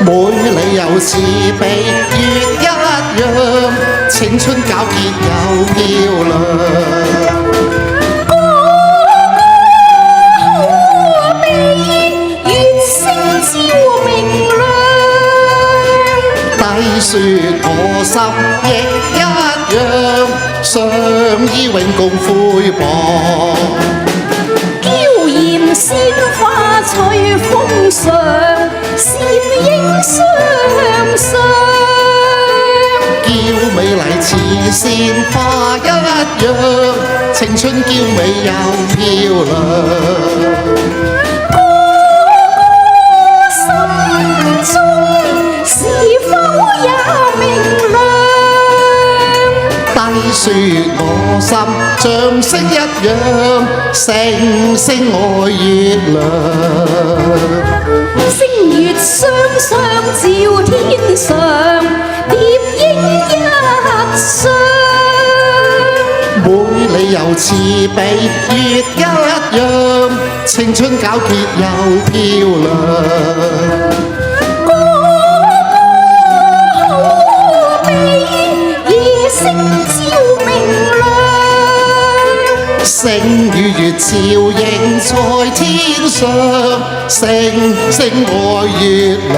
美麗又似比月一樣，青春皎潔又漂亮。說我心亦一樣，相依永共灰薄。嬌豔鮮花隨風上，倩影雙雙。嬌美麗似鮮花一樣，青春嬌美又漂亮。說我心像星一樣，星星愛月亮。星月雙雙照天上，疊映一雙。美麗又似比月一樣，青春皎潔又漂亮。星與月照映在天上，星星愛月亮。